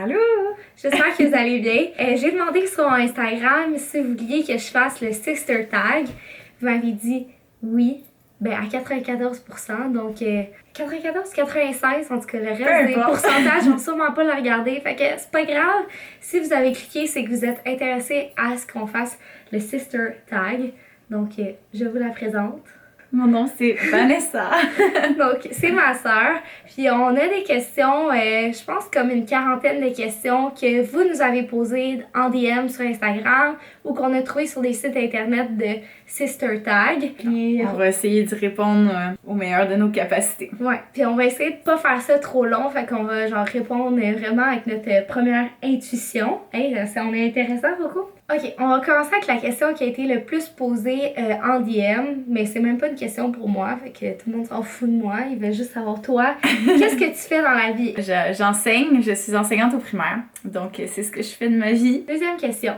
Allô! J'espère que vous allez bien. J'ai demandé sur mon Instagram si vous vouliez que je fasse le Sister Tag. Vous m'avez dit oui, à 94%. Donc 94, 96, en tout cas le reste des pourcentages, je ne vais sûrement pas le regarder. Fait que c'est pas grave. Si vous avez cliqué, c'est que vous êtes intéressé à ce qu'on fasse le Sister Tag. Donc je vous la présente. Mon nom, c'est Vanessa. Donc, c'est ma sœur. Puis, on a des questions, je pense comme une quarantaine de questions que vous nous avez posées en DM sur Instagram ou qu'on a trouvées sur des sites internet de Sister Tag. Puis, on va essayer d'y répondre au meilleur de nos capacités. Ouais, puis on va essayer de pas faire ça trop long, fait qu'on va répondre vraiment avec notre première intuition. Hey, on est intéressant, beaucoup. Ok, on va commencer avec la question qui a été le plus posée en DM, mais c'est même pas une question pour moi, fait que tout le monde s'en fout de moi, ils veulent juste savoir toi. Qu'est-ce que tu fais dans la vie? J'enseigne, je suis enseignante au primaire, donc c'est ce que je fais de ma vie. Deuxième question.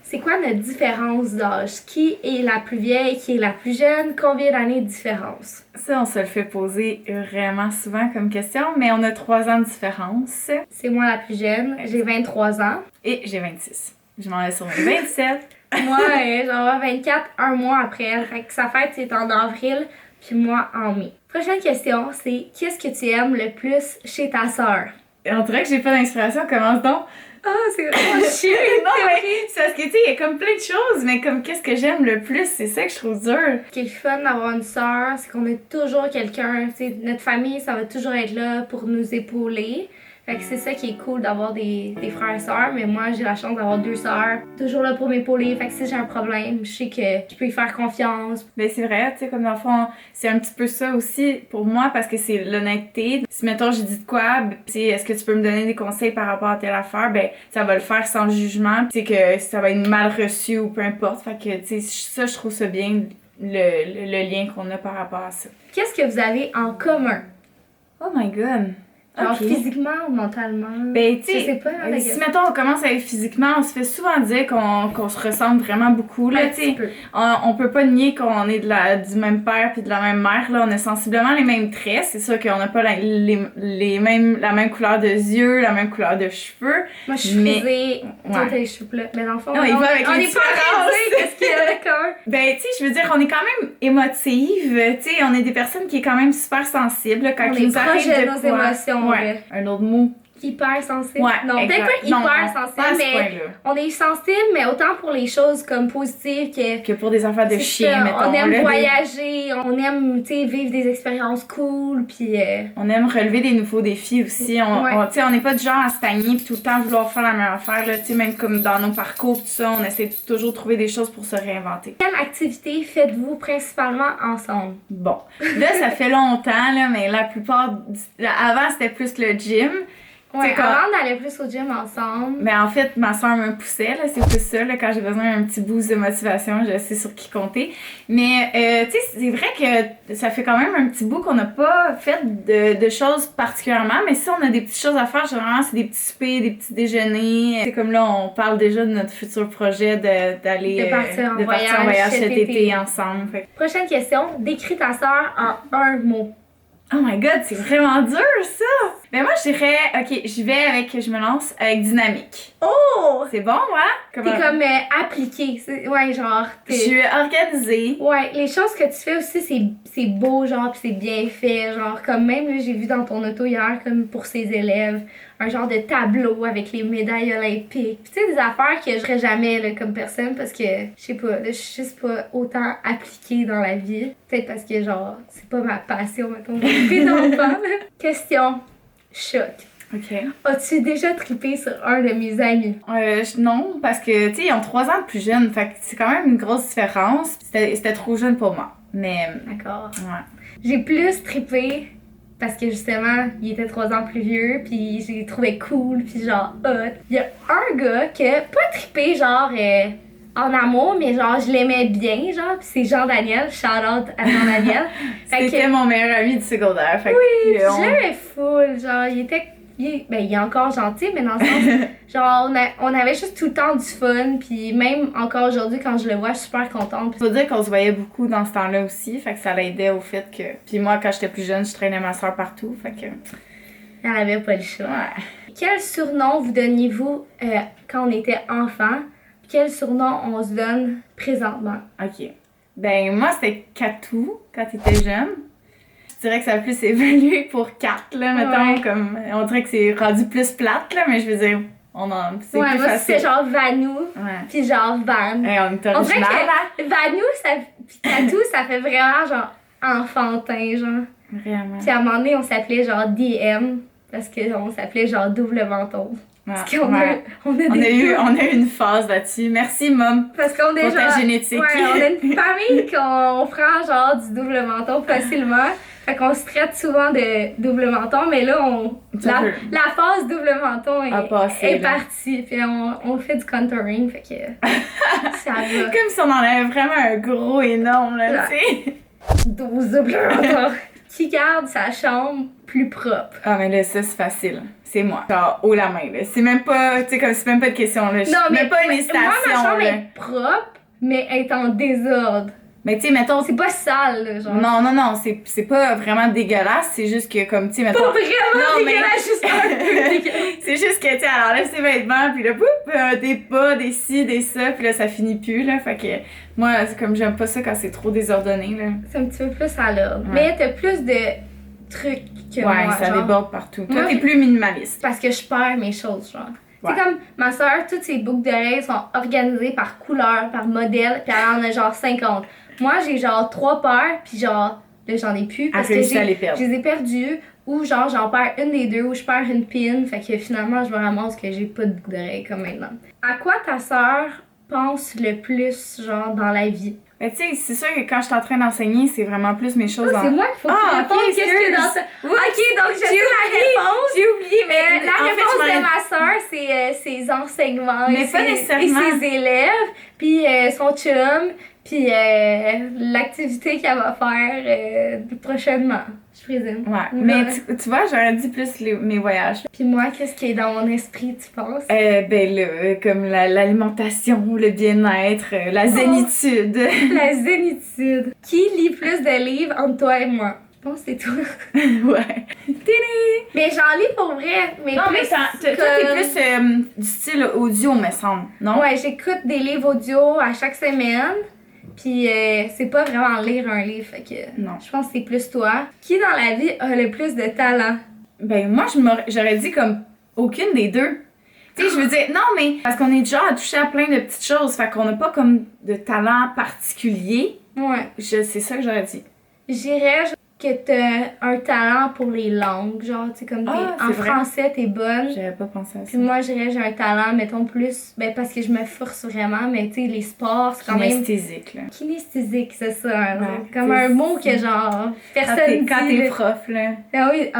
C'est quoi notre différence d'âge? Qui est la plus vieille? Qui est la plus jeune? Combien d'années de différence? Ça, on se le fait poser vraiment souvent comme question, mais on a 3 ans de différence. C'est moi la plus jeune, j'ai 23 ans. Et j'ai 26. Je m'en vais sur mes 27. Moi, j'en vais 24 un mois après elle. Fait que sa fête, c'est en avril, puis moi en mai. Prochaine question, c'est qu'est-ce que tu aimes le plus chez ta sœur? On dirait que j'ai pas d'inspiration, commence donc. Ah, c'est vraiment chiant! Non, mais c'est parce que, tu sais, il y a comme plein de choses, mais comme qu'est-ce que j'aime le plus, c'est ça que je trouve dur. Ce qui est le fun d'avoir une sœur, c'est qu'on a toujours quelqu'un, tu sais, notre famille, ça va toujours être là pour nous épauler. Fait que c'est ça qui est cool d'avoir des frères et sœurs, mais moi j'ai la chance d'avoir 2 sœurs, toujours là pour m'épauler. Fait que si j'ai un problème, je sais que je peux y faire confiance. Ben c'est vrai, tu sais, comme dans le fond, c'est un petit peu ça aussi pour moi parce que c'est l'honnêteté. Si mettons j'ai dit de quoi, tu sais, est-ce que tu peux me donner des conseils par rapport à telle affaire, ben ça va le faire sans jugement, tu sais que ça va être mal reçu ou peu importe. Fait que tu sais, ça je trouve ça bien le lien qu'on a par rapport à ça. Qu'est-ce que vous avez en commun? Oh my god! Genre physiquement ou mentalement? Ben, tu sais pas. Si mettons on commence avec physiquement, on se fait souvent dire qu'on se ressemble vraiment beaucoup. Là, tu sais, on peut pas nier qu'on est du même père puis de la même mère. Là, on a sensiblement les mêmes traits. C'est sûr qu'on n'a pas la même couleur de yeux, la même couleur de cheveux. Moi, je suis frisée, toi t'as les cheveux plats. Mais dans le fond, non, on est pas qu'est-ce qu'il y a d'accord? Ben, tu sais, je veux dire, on est quand même émotive. Tu sais, on est des personnes qui est quand même super sensibles. Quand on est proche de nos émotions. Ouais, un autre mot. Hyper sensible. Ouais, non, peut-être pas hyper sensible, mais on est sensible, mais autant pour les choses comme positives que pour des affaires de chien, mettons. On aime voyager, on aime, tu sais, vivre des expériences cool, puis... On aime relever des nouveaux défis aussi. Tu sais, on n'est pas du genre à stagner puis tout le temps vouloir faire la même affaire, là. Tu sais, même comme dans nos parcours, tout ça, on essaie de toujours trouver des choses pour se réinventer. Quelle activité faites-vous principalement ensemble? Bon, là, ça fait longtemps, là, mais la plupart... Avant, c'était plus le gym. Ouais, avant d'aller plus au gym ensemble. Mais en fait, ma soeur me poussait, là, c'est plus ça, là, quand j'ai besoin d'un petit boost de motivation, je sais sur qui compter. Mais, tu sais, c'est vrai que ça fait quand même un petit bout qu'on n'a pas fait de choses particulièrement, mais si on a des petites choses à faire, généralement, c'est des petits soupers, des petits déjeuners. C'est comme là, on parle déjà de notre futur projet de partir en voyage cet été ensemble. Fait. Prochaine question, décris ta soeur en un mot. Oh my god, c'est vraiment dur ça! Ben moi je dirais, ok, je me lance avec dynamique. Oh! C'est bon, hein? T'es comme appliqué, ouais, genre. Je suis organisée. Ouais, les choses que tu fais aussi, c'est beau, genre, pis c'est bien fait, genre, comme même, là, j'ai vu dans ton auto hier, comme pour ses élèves, un genre de tableau avec les médailles olympiques. Pis tu sais, des affaires que je ferais jamais, là, comme personne, parce que, je sais pas, là, je suis juste pas autant appliquée dans la vie. Peut-être parce que, genre, c'est pas ma passion, mettons, m'occuper d'enfants. Question choc. Ok. As-tu déjà trippé sur un de mes amis? Non, parce que, tu sais, ils ont 3 ans de plus jeune, fait que c'est quand même une grosse différence. C'était trop jeune pour moi, mais... D'accord. Ouais. J'ai plus trippé parce que, justement, il était 3 ans plus vieux, puis j'ai trouvé cool, puis genre hot. Il y a un gars qui a pas trippé, genre... en amour, mais genre, je l'aimais bien, genre, pis c'est Jean-Daniel, shout-out à Jean-Daniel. C'était mon meilleur ami du secondaire, fait oui, je l'aimais full, genre, il est encore gentil, mais dans le sens, genre, on avait juste tout le temps du fun, puis même encore aujourd'hui, quand je le vois, je suis super contente. Faut dire qu'on se voyait beaucoup dans ce temps-là aussi, fait que ça l'aidait au fait que... Puis moi, quand j'étais plus jeune, je traînais ma soeur partout, fait que... Elle avait pas le choix. Ouais. quel surnom vous donniez-vous quand on était enfant? Quel surnom on se donne présentement? Ok. Ben, moi, c'était Katou quand t'étais jeune. Je dirais que ça a plus évolué pour Kat, là, mettons. Ouais. Comme, on dirait que c'est rendu plus plate, là, mais je veux dire, c'est Ouais, plus moi, facile. c'est genre Vanou, Ouais. puis genre Van. Hey, on est On dirait original, hein? que Vanou, puis Katou, ça fait vraiment genre enfantin, genre. Vraiment. Puis à un moment donné, on s'appelait genre DM, parce qu'on s'appelait genre double menton. Parce qu'on Ouais. on a On a eu une phase là-dessus. Merci, Mom. Parce qu'on est Pour ta genre. génétique. Ouais, on a une famille qu'on prend genre du double menton facilement. Fait qu'on se traite souvent de double menton, mais là, la phase double menton est partie. Puis on fait du contouring, fait que ça va. Comme si on en avait vraiment un gros énorme, là, tu sais. 12 double mentons. Qui garde sa chambre plus propre? Ah, mais là, ça, c'est facile. C'est moi. Genre, haut la main, là. C'est même pas, tu sais, comme c'est même pas de question, là. Non, mais même pas une hésitation, moi, ma chambre là. est propre, mais elle est en désordre. Mais tu sais, mettons. C'est pas sale, là, genre. Non, c'est pas vraiment dégueulasse, c'est juste que, comme, tu sais, mettons. Pas vraiment non, dégueulasse, juste un peu dégueulasse. C'est juste que, tu sais, elle enlève ses vêtements, puis là, pouf, des pas, des ci, des ça, puis là, ça finit plus, là. Fait que, moi, c'est comme, j'aime pas ça quand c'est trop désordonné, là. C'est un petit peu plus à l'ordre. Ouais. Mais t'as plus de trucs que moi. Ouais, ça genre. déborde partout. Toi, Moi, t'es plus minimaliste. Parce que je perds mes choses, genre. Ouais. C'est comme ma soeur, toutes ses boucles d'oreilles sont organisées par couleur, par modèle, puis elle en a genre 50. Moi, j'ai genre 3 paires, puis genre, là, j'en ai plus parce que je les ai perdues, ou genre, j'en perds une des deux, ou je perds une pin, fait que finalement, je me ramasse que j'ai pas de boucles d'oreilles comme maintenant. À quoi ta soeur pense le plus, genre, dans la vie? Mais tu sais, c'est sûr que quand je suis en train d'enseigner, c'est vraiment plus mes choses C'est moi qu'il faut que tu répondes. ok, Qu'est-ce que dans ça? Oui. Ok, donc je sais la réponse. J'ai oublié, mais La en réponse fait, de ma soeur, c'est ses enseignements Mais et, pas ses, et nécessairement. ses élèves, puis son chum, puis l'activité qu'elle va faire prochainement, je présume. Ouais, mais tu vois, j'aurais dit plus mes voyages. Puis moi, qu'est-ce qui est dans mon esprit, tu penses? Ben là, comme l'alimentation, le bien-être, la zénitude. La zénitude. Qui lit plus de livres entre toi et moi? Je pense que c'est toi. Ouais. Mais j'en lis pour vrai. Mais Non, plus mais toi, t'es plus du style audio, me semble, non? Ouais, j'écoute des livres audio à chaque semaine. Puis c'est pas vraiment lire un livre, fait que Non. je pense que c'est plus toi. Qui dans la vie a le plus de talent? Ben moi, j'aurais dit comme aucune des deux. Tu sais, je veux dire, non, mais parce qu'on est déjà à toucher à plein de petites choses, fait qu'on n'a pas comme de talent particulier. Ouais. C'est ça que j'aurais dit. J'irais que t'as un talent pour les langues, genre, tu sais, comme en vrai. français, t'es bonne. J'avais pas pensé à ça. Puis moi, j'irais j'ai un talent, mettons, plus, ben parce que je me force vraiment, mais tu sais, les sports, c'est quand même... Kinesthésique, là. Kinesthésique, c'est ça. Hein, Ouais, comme un mot que, genre, personne Quand dit, t'es là. prof, là. Ah oui,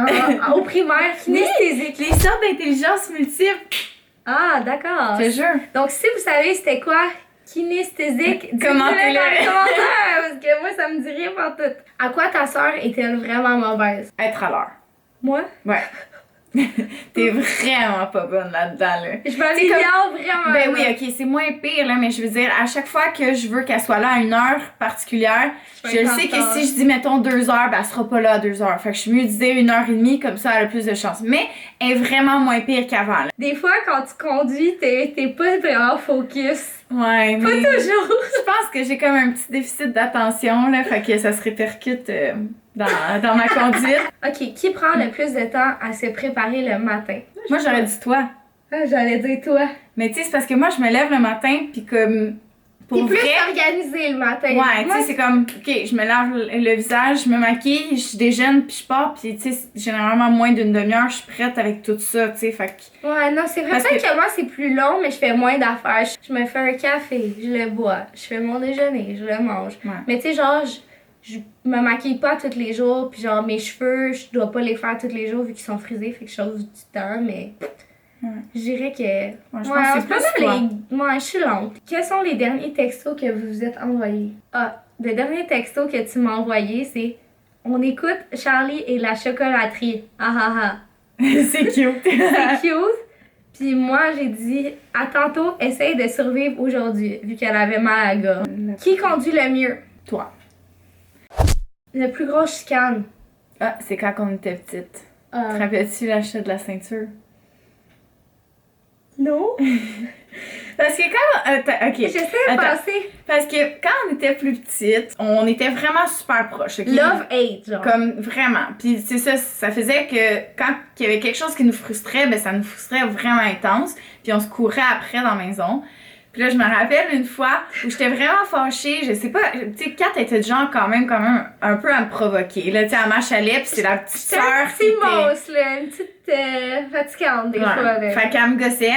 au primaire, kinesthésique. Les sortes d'intelligence multiple. Ah, d'accord. Je te jure. Donc, si vous savez c'était quoi kinesthésique, dites-le Commentez-le. dans les commentaires, parce que moi, ça me dit rien pour tout. À quoi ta soeur est-elle vraiment mauvaise? Être à l'heure. Moi? Ouais. T'es vraiment pas bonne là-dedans, là. Je m'améliore vraiment. Ben oui, ok, c'est moins pire, là, mais je veux dire, à chaque fois que je veux qu'elle soit là à une heure particulière, je le sais que si je dis, mettons, 2 heures, ben elle sera pas là à 2 heures. Fait que je suis mieux de dire 1h30, comme ça, elle a plus de chance. Mais elle est vraiment moins pire qu'avant, là. Des fois, quand tu conduis, t'es pas vraiment focus. Ouais, Pas mais toujours. je pense que j'ai comme un petit déficit d'attention, là, fait que ça se répercute dans ma conduite. Ok, qui prend le plus de temps à se préparer le matin? Moi, j'aurais dit toi. Ah, j'allais dire toi. Mais tu sais, c'est parce que moi, je me lève le matin, puis comme... T'es Pour plus vrai, organisé le matin. ouais, tu Moi, sais, c'est comme, ok, je me lave le visage, je me maquille, je déjeune, puis je pars, puis tu sais, généralement moins d'une demi-heure, je suis prête avec tout ça, tu sais, fait que... Ouais, non, c'est vrai. Parce Peut-être que- que moi, c'est plus long, mais je fais moins d'affaires. Je me fais un café, je le bois. Je fais mon déjeuner, je le mange. Ouais. Mais tu sais, genre, je me maquille pas tous les jours, puis genre, mes cheveux, je dois pas les faire tous les jours vu qu'ils sont frisés, fait que je sauve du temps, mais... Ouais. Je dirais que... Ouais, je Ouais, pense que c'est plus toi. Ouais, je suis lente. Quels sont les derniers textos que vous vous êtes envoyés? Ah, le dernier texto que tu m'as envoyé, c'est « On écoute Charlie et la chocolaterie. Ah ah ah. » C'est cute. C'est cute. Puis moi, j'ai dit « À tantôt, essaye de survivre aujourd'hui, vu qu'elle avait mal à la gorge. » Qui conduit le mieux? Toi. Le plus gros chicane. Ah, c'est quand on était petite. Te Ah, rappelles-tu l'achat de la ceinture? Non. Parce que quand... ok. J'essaie de penser. Parce que quand on était plus petite, on était vraiment super proches. Okay? Love-hate, genre. Comme vraiment. Puis c'est ça, ça faisait que quand il y avait quelque chose qui nous frustrait, ben ça nous frustrait vraiment intense. Puis on se courait après dans la maison. Puis là, je me rappelle une fois où j'étais vraiment fâchée, je sais pas, tu sais, Kat était du genre quand même un peu à me provoquer. Là, tu sais, elle m'achalait, puis c'est la petite sœur qui était... mousse, là, une petite fatigante des fois, là. Fait qu'elle me gossait,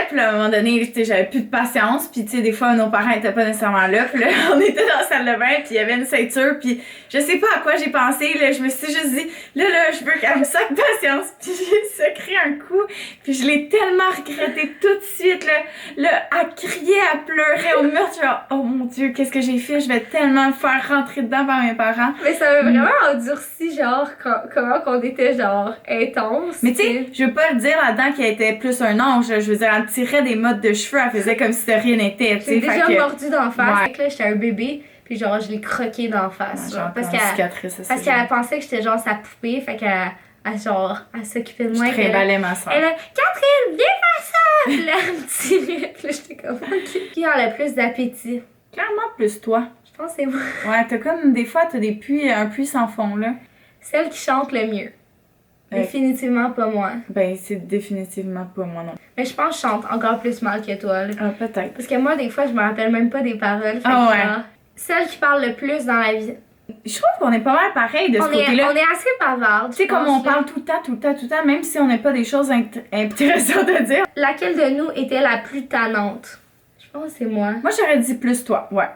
puis là, à un moment donné, tu sais, j'avais plus de patience, puis tu sais, des fois, nos parents étaient pas nécessairement là, puis là, on était dans la salle de bain, puis il y avait une ceinture, puis je sais pas à quoi j'ai pensé, là, je me suis juste dit, là, je veux qu'elle me sacre patience, puis j'ai sacré un coup, puis je l'ai tellement regretté tout de suite, là, elle criait, elle pleurait au meurtre, genre, oh mon Dieu, qu'est-ce que j'ai fait, je vais tellement me faire rentrer dedans par mes parents. Mais ça m'a vraiment endurci, genre, comment qu'on était, genre, intense. Mais tu sais, je veux pas le dire là-dedans qu'elle était plus un ange, je veux dire, elle tirait des mottes de cheveux, elle faisait comme si de rien n'était, tu sais. J'ai déjà que... mordu d'en face, Ouais. fait que là, j'étais un bébé, puis genre, je l'ai croqué d'en face, Ouais, genre, parce parce qu'elle pensait que j'étais genre sa poupée, fait qu'elle elle s'occupait de moi. Je trimbalais ma soeur. Elle a Catherine, viens faire ça! Puis là, elle me tirait, puis là, j'étais comme, ok. Qui a le plus d'appétit? Clairement plus toi. Je pense que c'est moi. Ouais, t'as comme, des fois, t'as un puits sans fond, là. Celle qui chante le mieux. Définitivement pas moi. Ben, c'est définitivement pas moi non. Mais je pense que je chante encore plus mal que toi, là. Ah, peut-être. Parce que moi, des fois, je me rappelle même pas des paroles. Ah ouais. Genre, celle qui parle le plus dans la vie. Je trouve qu'on est pas mal pareil de ce côté-là. On est assez bavarde. Tu sais, comme on parle tout le temps, même si on n'a pas des choses intéressantes à dire. Laquelle de nous était la plus tannante? Je pense que c'est moi. Moi, j'aurais dit plus toi, ouais.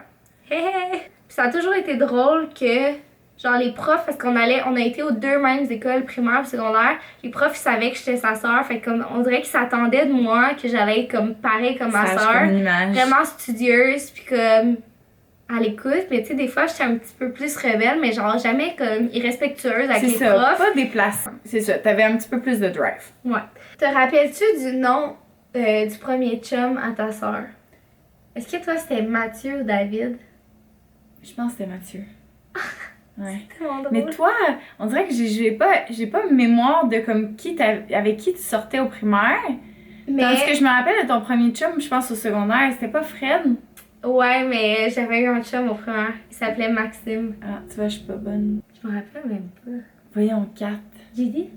Hé hé! Puis ça a toujours été drôle que, genre, les profs, parce qu'on a été aux deux mêmes écoles primaires et secondaires, les profs, ils savaient que j'étais sa sœur, fait comme, on dirait qu'ils s'attendaient de moi, que j'allais être comme pareil comme ma sœur. Comme une image. Vraiment studieuse, puis comme, à l'écoute, mais tu sais, des fois, j'étais un petit peu plus rebelle, mais genre, jamais comme irrespectueuse avec les ça, profs. pas déplaçant. C'est ça, t'avais un petit peu plus de drive. Ouais. Te rappelles-tu du nom du premier chum à ta sœur? Est-ce que toi, c'était Mathieu ou David? Je pense que c'était Mathieu. Ouais. C'est tellement drôle. Mais toi, on dirait que j'ai pas mémoire de comme avec qui tu sortais au primaire. Mais... Tandis que je me rappelle de ton premier chum, je pense au secondaire, c'était pas Fred? Ouais, mais j'avais eu un chum au primaire. Il s'appelait Maxime. Ah, tu vois, je suis pas bonne. Je me rappelle même pas. Voyons, 4. J'ai dit?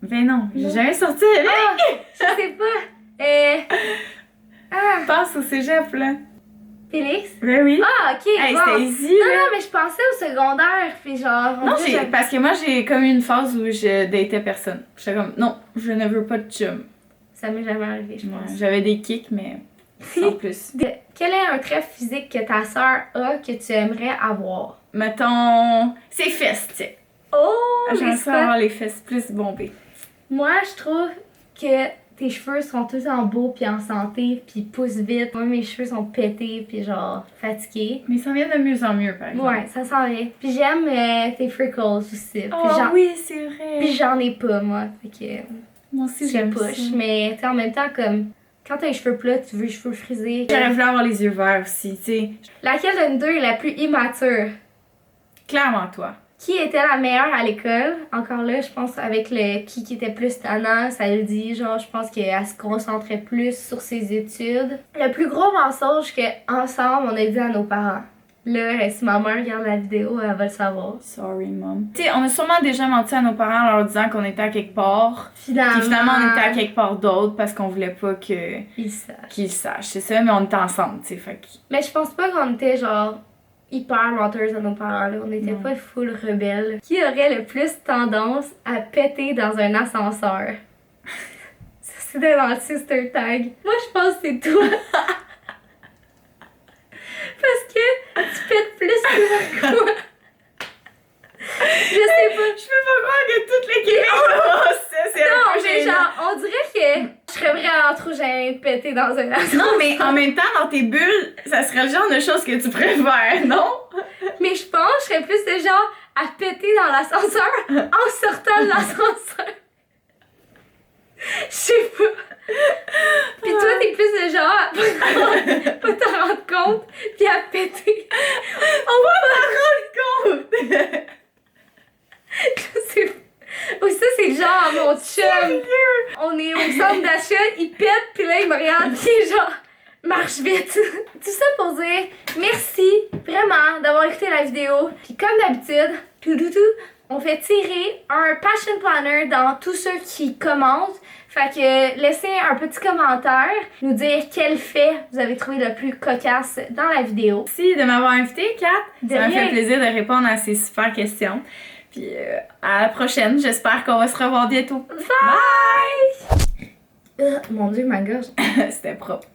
Ben non, j'ai Non. jamais sorti avec. Ah! Je sais pas. Ah! Passe au cégep, là. Félix? Ben oui. Ah, ok. Hey, bon. c'était easy, Non, là. non, mais je pensais au secondaire. Puis genre. Non, parce que moi, j'ai comme eu une phase où je datais personne. J'étais comme, non, je ne veux pas de chum. Ça m'est jamais arrivé, je Ouais, pense. j'avais des kicks, mais sans plus. Quel est un trait physique que ta sœur a que tu aimerais avoir? Mettons, ses fesses, tu sais. Oh, J'aimerais mais ça ça. avoir les fesses plus bombées. Moi, je trouve que tes cheveux sont tous en beau puis en santé puis poussent vite. Moi, mes cheveux sont pétés puis genre fatigués. Mais ça vient de mieux en mieux, par exemple. Ouais, ça sent bien. Puis j'aime tes freckles aussi. Puis Oh oui, c'est vrai. Puis j'en ai pas, moi. Fait que Moi aussi, je j'aime push. ça. Mais tu sais, en même temps, comme quand t'as les cheveux plats, tu veux les cheveux frisés. J'aurais voulu avoir les yeux verts aussi, tu sais. Laquelle de nous deux est la plus immature? Clairement, toi. Qui était la meilleure à l'école? Encore là, je pense avec le qui était plus tannant, ça le dit. Genre, je pense qu'elle se concentrait plus sur ses études. Le plus gros mensonge qu'ensemble, on a dit à nos parents. Là, si ma mère regarde la vidéo, elle va le savoir. Sorry, mom. Tu sais, on a sûrement déjà menti à nos parents en leur disant qu'on était à quelque part. Finalement, Puis finalement, on était à quelque part d'autre parce qu'on voulait pas qu'ils ils savent. sachent. C'est ça, mais on était ensemble, tu sais. Fait que... Mais je pense pas qu'on était genre hyper menteuses à nos parents. Là. On était Non. pas full rebelles. Qui aurait le plus tendance à péter dans un ascenseur? Ça, c'était dans le sister tag. Moi, je pense que c'est toi. Parce que tu pètes plus que moi. Je sais pas. Je peux pas croire que toute l'équipe a ça, c'est un Non, peu mais gênant. genre, on dirait que je serais vraiment trop gênée de péter dans un ascenseur. Non, mais en même temps, dans tes bulles, ça serait le genre de choses que tu préfères, non? Mais je pense que je serais plus de genre à péter dans l'ascenseur en sortant de l'ascenseur. Je sais pas. Pis toi, t'es plus de genre à pas t'en rendre compte pis à péter. On va s'en rendre compte! Je sais pas. Ou ça, c'est le genre à mon chum. On est au centre machine, il pète, puis là, il me regarde, puis genre, marche vite. Tout ça pour dire merci vraiment d'avoir écouté la vidéo. Puis comme d'habitude, on fait tirer un passion planner dans tous ceux qui commentent. Fait que laissez un petit commentaire, nous dire quel fait vous avez trouvé le plus cocasse dans la vidéo. Merci de m'avoir invité, Kat. Ça m'a rien. fait plaisir de répondre à ces super questions. Puis à la prochaine, j'espère qu'on va se revoir bientôt. Bye! Mon Dieu, ma gorge. C'était propre.